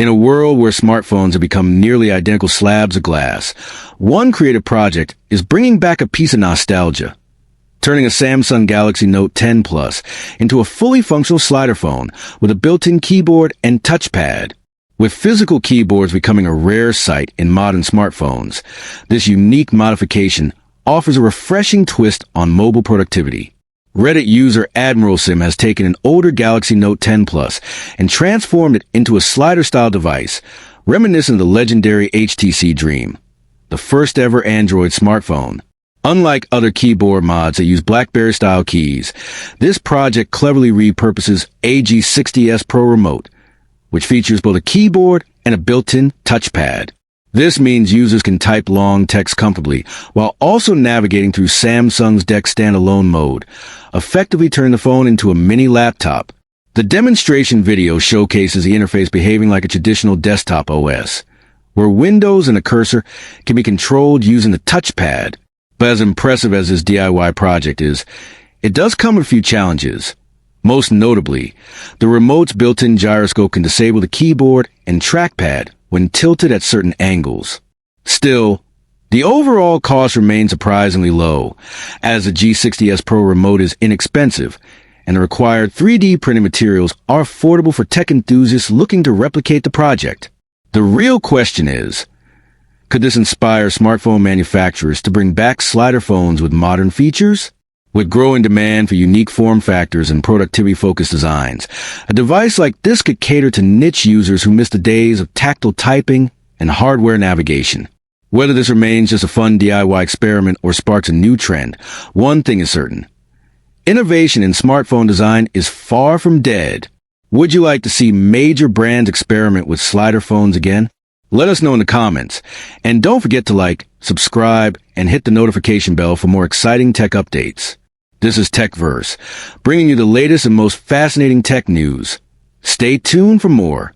In a world where smartphones have become nearly identical slabs of glass, one creative project is bringing back a piece of nostalgia, turning a Samsung Galaxy Note 10 Plus into a fully functional slider phone with a built-in keyboard and touchpad. With physical keyboards becoming a rare sight in modern smartphones, this unique modification offers a refreshing twist on mobile productivity. Reddit user AdmiralSim has taken an older Galaxy Note 10 Plus and transformed it into a slider-style device, reminiscent of the legendary HTC Dream, the first ever Android smartphone. Unlike other keyboard mods that use BlackBerry-style keys, this project cleverly repurposes AG60S Pro Remote, which features both a keyboard and a built-in touchpad. This means users can type long text comfortably while also navigating through Samsung's DeX standalone mode, effectively turning the phone into a mini laptop. The demonstration video showcases the interface behaving like a traditional desktop OS, where windows and a cursor can be controlled using the touchpad. But as impressive as this DIY project is, it does come with a few challenges. Most notably, the remote's built-in gyroscope can disable the keyboard and trackpad when tilted at certain angles. Still, the overall cost remains surprisingly low, as the G60S Pro remote is inexpensive, and the required 3D printed materials are affordable for tech enthusiasts looking to replicate the project. The real question is, could this inspire smartphone manufacturers to bring back slider phones with modern features? With growing demand for unique form factors and productivity-focused designs, a device like this could cater to niche users who miss the days of tactile typing and hardware navigation. Whether this remains just a fun DIY experiment or sparks a new trend, one thing is certain. Innovation in smartphone design is far from dead. Would you like to see major brands experiment with slider phones again? Let us know in the comments. And don't forget to like, subscribe, and hit the notification bell for more exciting tech updates. This is TechVerse, bringing you the latest and most fascinating tech news. Stay tuned for more.